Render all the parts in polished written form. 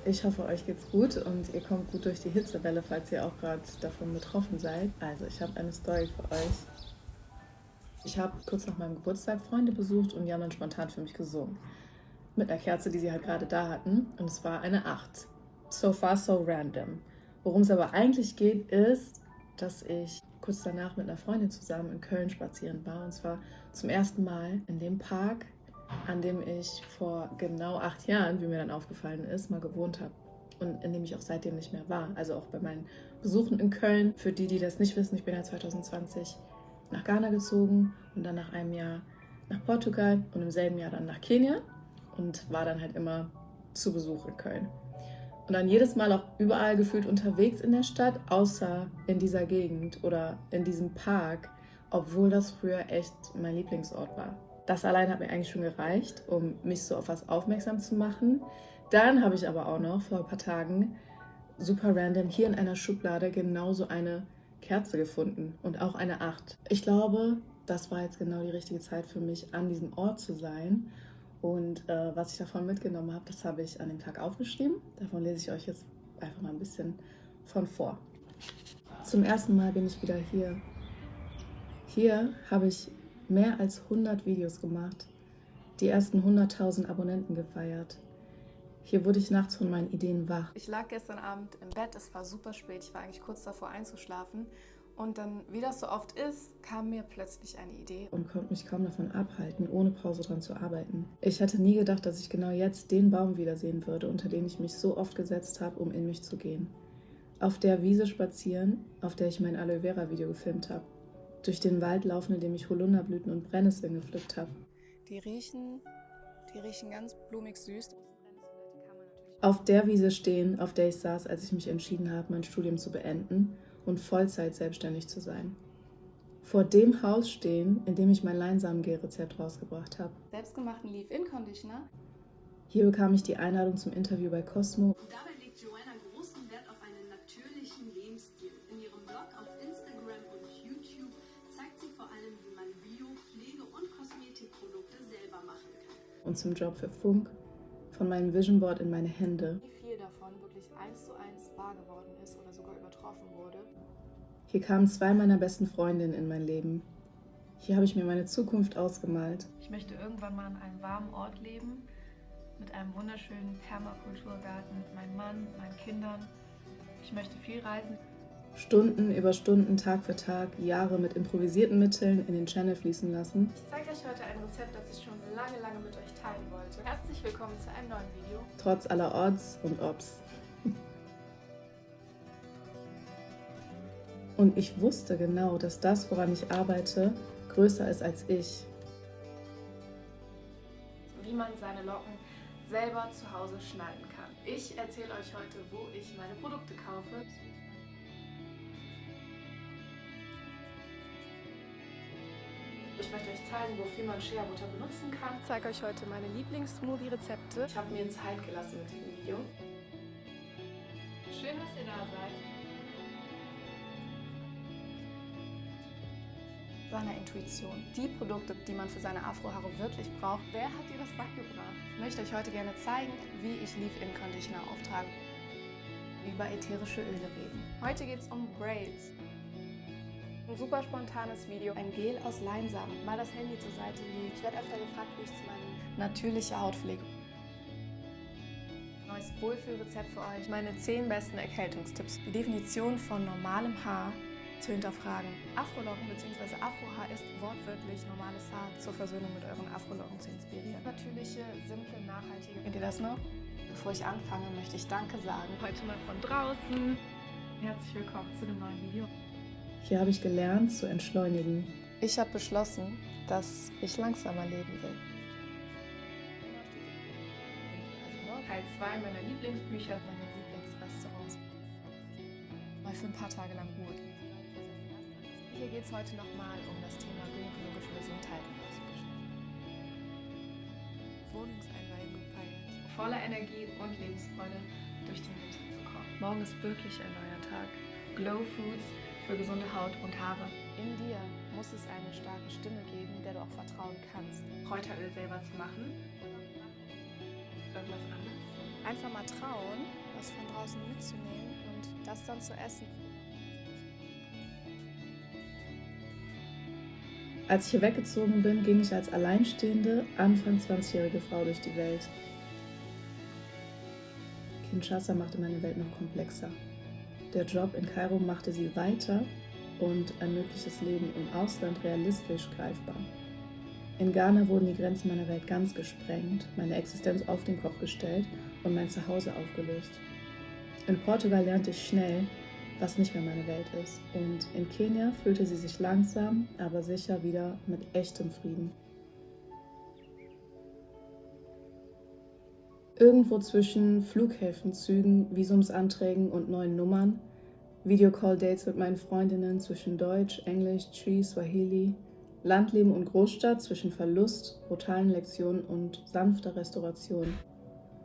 Ich hoffe, euch geht's gut und ihr kommt gut durch die Hitzewelle, falls ihr auch gerade davon betroffen seid. Also, ich habe eine Story für euch. Ich habe kurz nach meinem Geburtstag Freunde besucht und die haben dann spontan für mich gesungen. Mit einer Kerze, die sie halt gerade da hatten. Und es war eine 8. So far, so random. Worum es aber eigentlich geht, ist, dass ich kurz danach mit einer Freundin zusammen in Köln spazieren war. Und zwar zum ersten Mal in dem Park, an dem ich vor genau 8 Jahren, wie mir dann aufgefallen ist, mal gewohnt habe. Und in dem ich auch seitdem nicht mehr war. Also auch bei meinen Besuchen in Köln. Für die, die das nicht wissen, ich bin ja 2020 nach Ghana gezogen und dann nach einem Jahr nach Portugal und im selben Jahr dann nach Kenia und war dann halt immer zu Besuch in Köln. Und dann jedes Mal auch überall gefühlt unterwegs in der Stadt, außer in dieser Gegend oder in diesem Park, obwohl das früher echt mein Lieblingsort war. Das allein hat mir eigentlich schon gereicht, um mich so auf was aufmerksam zu machen. Dann habe ich aber auch noch vor ein paar Tagen super random hier in einer Schublade genauso eine Kerze gefunden und auch eine 8. Ich glaube, das war jetzt genau die richtige Zeit für mich, an diesem Ort zu sein. Und was ich davon mitgenommen habe, das habe ich an dem Tag aufgeschrieben. Davon lese ich euch jetzt einfach mal ein bisschen von vor. Zum ersten Mal bin ich wieder hier. Hier habe ich mehr als 100 Videos gemacht, die ersten 100.000 Abonnenten gefeiert. Hier wurde ich nachts von meinen Ideen wach. Ich lag gestern Abend im Bett, es war super spät, ich war eigentlich kurz davor einzuschlafen. Und dann, wie das so oft ist, kam mir plötzlich eine Idee. Und konnte mich kaum davon abhalten, ohne Pause dran zu arbeiten. Ich hätte nie gedacht, dass ich genau jetzt den Baum wiedersehen würde, unter den ich mich so oft gesetzt habe, um in mich zu gehen. Auf der Wiese spazieren, auf der ich mein Aloe Vera Video gefilmt habe. Durch den Wald laufen, in dem ich Holunderblüten und Brennnesseln gepflückt habe. Die riechen ganz blumig süß. Auf der Wiese stehen, auf der ich saß, als ich mich entschieden habe, mein Studium zu beenden und Vollzeit selbstständig zu sein. Vor dem Haus stehen, in dem ich mein Leinsamengel-Rezept rausgebracht habe. Selbstgemachten Leave-In-Conditioner. Hier bekam ich die Einladung zum Interview bei Cosmo. Und dabei legt Joanna großen Wert auf einen natürlichen Lebensstil. In ihrem Blog, auf Instagram und YouTube zeigt sie vor allem, wie man Bio-, Pflege- und Kosmetikprodukte selber machen kann. Und zum Job für Funk, von meinem Vision Board in meine Hände. Wie viel davon wirklich 1:1 wahr geworden ist oder sogar übertroffen wurde. Hier kamen 2 meiner besten Freundinnen in mein Leben. Hier habe ich mir meine Zukunft ausgemalt. Ich möchte irgendwann mal an einem warmen Ort leben, mit einem wunderschönen Permakulturgarten, mit meinem Mann, meinen Kindern. Ich möchte viel reisen. Stunden über Stunden, Tag für Tag, Jahre mit improvisierten Mitteln in den Channel fließen lassen. Ich zeige euch heute ein Rezept, das ich schon lange mit euch teilen wollte. Herzlich willkommen zu einem neuen Video. Trotz aller Odds und Obs. Und ich wusste genau, dass das, woran ich arbeite, größer ist als ich. Wie man seine Locken selber zu Hause schneiden kann. Ich erzähle euch heute, wo ich meine Produkte kaufe. Ich möchte euch zeigen, wofür man Shea Butter benutzen kann. Ich zeige euch heute meine Lieblings-Smoothie-Rezepte. Ich habe mir Zeit gelassen mit dem Video. Schön, dass ihr da seid. Seiner Intuition. Die Produkte, die man für seine Afrohaare wirklich braucht. Wer hat dir das beigebracht? Ich möchte euch heute gerne zeigen, wie ich Leave-In-Conditioner auftrage. Über ätherische Öle reden. Heute geht es um Braids. Ein super spontanes Video. Ein Gel aus Leinsamen. Mal das Handy zur Seite legen. Ich werde öfter gefragt, wie ich zu meiner natürlichen Hautpflege. Neues Wohlfühlrezept für euch. Meine 10 besten Erkältungstipps. Die Definition von normalem Haar zu hinterfragen. Afrolocken bzw. Afrohaar ist wortwörtlich normales Haar zur Versöhnung mit euren Afrolocken zu inspirieren. Natürliche, simple, nachhaltige. Kennt ihr das noch? Bevor ich anfange, möchte ich Danke sagen. Heute mal von draußen. Herzlich willkommen zu einem neuen Video. Hier habe ich gelernt zu entschleunigen. Ich habe beschlossen, dass ich langsamer leben will. Teil 2 meiner Lieblingsbücher. Meine Lieblingsrestaurants. Mal für ein paar Tage lang Ruhe. Hier geht es heute nochmal um das Thema gynäkologische Gesundheit und Ausbildung. Wohnungseinweihung gefeiert. Voller Energie und Lebensfreude durch den Winter zu kommen. Morgen ist wirklich ein neuer Tag. Glow Foods für gesunde Haut und Haare. In dir muss es eine starke Stimme geben, der du auch vertrauen kannst. Kräuteröl selber zu machen. Irgendwas anderes. Einfach mal trauen, was von draußen mitzunehmen und das dann zu essen. Als ich hier weggezogen bin, ging ich als alleinstehende, Anfang 20-jährige Frau durch die Welt. Kinshasa machte meine Welt noch komplexer. Der Job in Kairo machte sie weiter und ein mögliches Leben im Ausland realistisch greifbar. In Ghana wurden die Grenzen meiner Welt ganz gesprengt, meine Existenz auf den Kopf gestellt und mein Zuhause aufgelöst. In Portugal lernte ich schnell, was nicht mehr meine Welt ist. Und in Kenia fühlte sie sich langsam, aber sicher wieder mit echtem Frieden. Irgendwo zwischen Flughäfenzügen, Visumsanträgen und neuen Nummern, Videocall-Dates mit meinen Freundinnen zwischen Deutsch, Englisch, Twi, Swahili, Landleben und Großstadt zwischen Verlust, brutalen Lektionen und sanfter Restauration.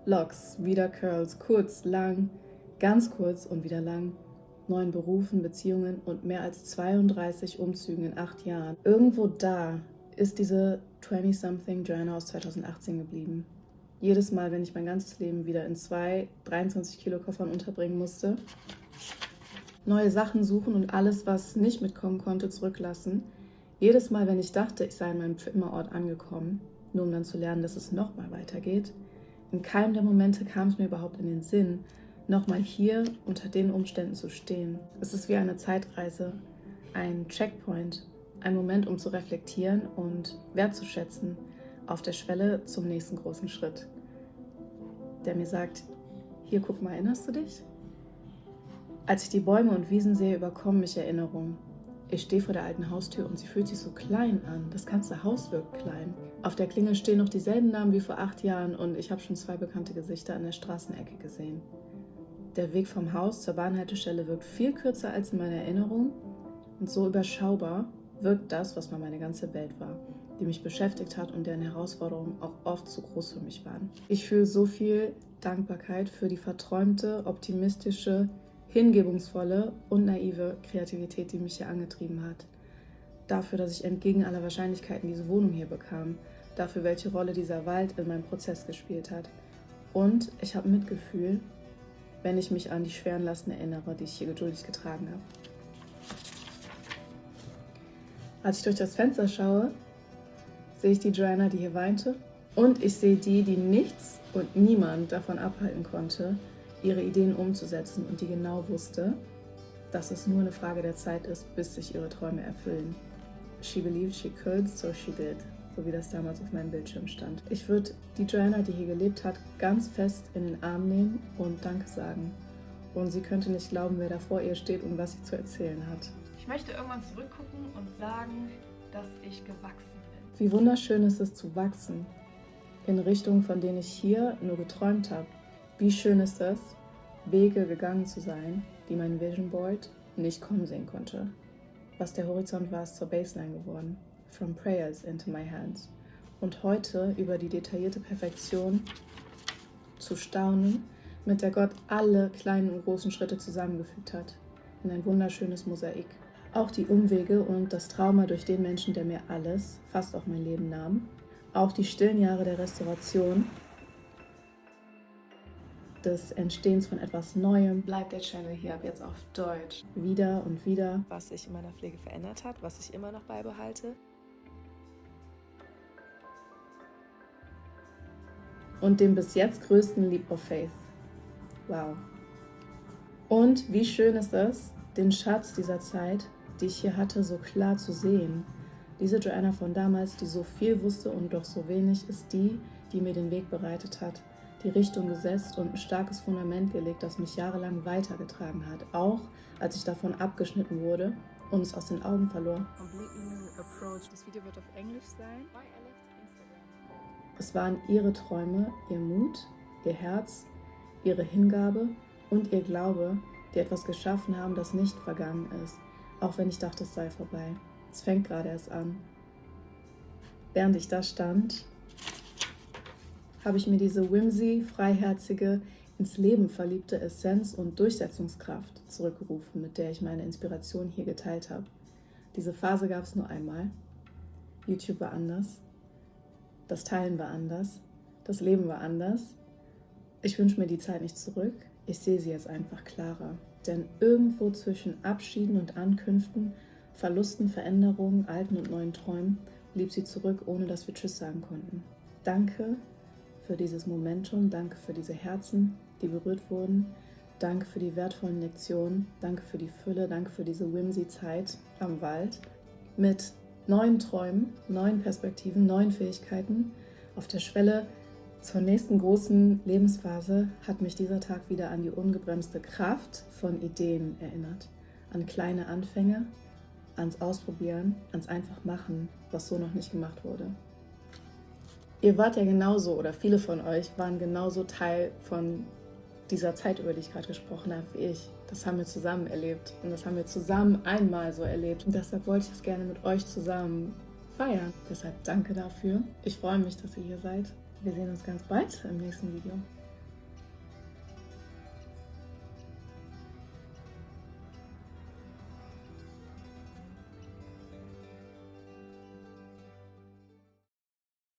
Locks, wieder Curls, kurz, lang, ganz kurz und wieder lang, neuen Berufen, Beziehungen und mehr als 32 Umzügen in 8 Jahren. Irgendwo da ist diese 20-something Joanna aus 2018 geblieben. Jedes Mal, wenn ich mein ganzes Leben wieder in 2 23-Kilo-Koffern unterbringen musste, neue Sachen suchen und alles, was nicht mitkommen konnte, zurücklassen. Jedes Mal, wenn ich dachte, ich sei an meinem Immerort angekommen, nur um dann zu lernen, dass es nochmal weitergeht. In keinem der Momente kam es mir überhaupt in den Sinn, nochmal hier unter den Umständen zu stehen. Es ist wie eine Zeitreise, ein Checkpoint, ein Moment, um zu reflektieren und wertzuschätzen auf der Schwelle zum nächsten großen Schritt, der mir sagt, hier, guck mal, erinnerst du dich? Als ich die Bäume und Wiesen sehe, überkommen mich Erinnerungen. Ich stehe vor der alten Haustür und sie fühlt sich so klein an. Das ganze Haus wirkt klein. Auf der Klingel stehen noch dieselben Namen wie vor 8 Jahren und ich habe schon 2 bekannte Gesichter an der Straßenecke gesehen. Der Weg vom Haus zur Bahnhaltestelle wirkt viel kürzer als in meiner Erinnerung und so überschaubar wirkt das, was mal meine ganze Welt war, die mich beschäftigt hat und deren Herausforderungen auch oft zu groß für mich waren. Ich fühle so viel Dankbarkeit für die verträumte, optimistische, hingebungsvolle und naive Kreativität, die mich hier angetrieben hat. Dafür, dass ich entgegen aller Wahrscheinlichkeiten diese Wohnung hier bekam. Dafür, welche Rolle dieser Wald in meinem Prozess gespielt hat. Und ich habe Mitgefühl, wenn ich mich an die schweren Lasten erinnere, die ich hier geduldig getragen habe. Als ich durch das Fenster schaue, sehe ich die Joanna, die hier weinte. Und ich sehe die nichts und niemand davon abhalten konnte, ihre Ideen umzusetzen und die genau wusste, dass es nur eine Frage der Zeit ist, bis sich ihre Träume erfüllen. She believed she could, so she did, so wie das damals auf meinem Bildschirm stand. Ich würde die Joanna, die hier gelebt hat, ganz fest in den Arm nehmen und Danke sagen. Und sie könnte nicht glauben, wer da vor ihr steht und was sie zu erzählen hat. Ich möchte irgendwann zurückgucken und sagen, dass ich gewachsen bin. Wie wunderschön ist es zu wachsen, in Richtungen, von denen ich hier nur geträumt habe. Wie schön ist es, Wege gegangen zu sein, die mein Vision Board nicht kommen sehen konnte. Was der Horizont war, ist zur Baseline geworden. From prayers into my hands. Und heute über die detaillierte Perfektion zu staunen, mit der Gott alle kleinen und großen Schritte zusammengefügt hat, in ein wunderschönes Mosaik. Auch die Umwege und das Trauma durch den Menschen, der mir alles, fast auch mein Leben nahm. Auch die stillen Jahre der Restauration, des Entstehens von etwas Neuem. Bleibt der Channel hier ab jetzt auf Deutsch. Wieder und wieder. Was sich in meiner Pflege verändert hat, was ich immer noch beibehalte. Und dem bis jetzt größten Leap of Faith. Wow. Und wie schön ist es, den Schatz dieser Zeit, die ich hier hatte, so klar zu sehen. Diese Joanna von damals, die so viel wusste und doch so wenig, ist die, die mir den Weg bereitet hat, die Richtung gesetzt und ein starkes Fundament gelegt, das mich jahrelang weitergetragen hat, auch als ich davon abgeschnitten wurde und es aus den Augen verlor. Das Video wird auf Englisch sein. Es waren ihre Träume, ihr Mut, ihr Herz, ihre Hingabe und ihr Glaube, die etwas geschaffen haben, das nicht vergangen ist, auch wenn ich dachte, es sei vorbei. Es fängt gerade erst an. Während ich da stand, habe ich mir diese whimsy, freiherzige, ins Leben verliebte Essenz und Durchsetzungskraft zurückgerufen, mit der ich meine Inspiration hier geteilt habe. Diese Phase gab es nur einmal. YouTube war anders, das Teilen war anders, das Leben war anders Ich wünsche mir die Zeit nicht zurück, ich sehe sie jetzt einfach klarer. Denn irgendwo zwischen Abschieden und Ankünften, Verlusten, Veränderungen, alten und neuen Träumen, blieb sie zurück, ohne dass wir Tschüss sagen konnten. Danke für dieses Momentum, danke für diese Herzen, die berührt wurden. Danke für die wertvollen Lektionen, danke für die Fülle, danke für diese Whimsy-Zeit am Wald. Mit neuen Träumen, neuen Perspektiven, neuen Fähigkeiten auf der Schwelle zur nächsten großen Lebensphase hat mich dieser Tag wieder an die ungebremste Kraft von Ideen erinnert. An kleine Anfänge, ans Ausprobieren, ans Einfachmachen, was so noch nicht gemacht wurde. Ihr wart ja genauso, oder viele von euch waren genauso Teil von dieser Zeit, über die ich gerade gesprochen habe, wie ich. Das haben wir zusammen erlebt und das haben wir zusammen einmal so erlebt. Und deshalb wollte ich es gerne mit euch zusammen feiern. Deshalb danke dafür. Ich freue mich, dass ihr hier seid. Wir sehen uns ganz bald im nächsten Video.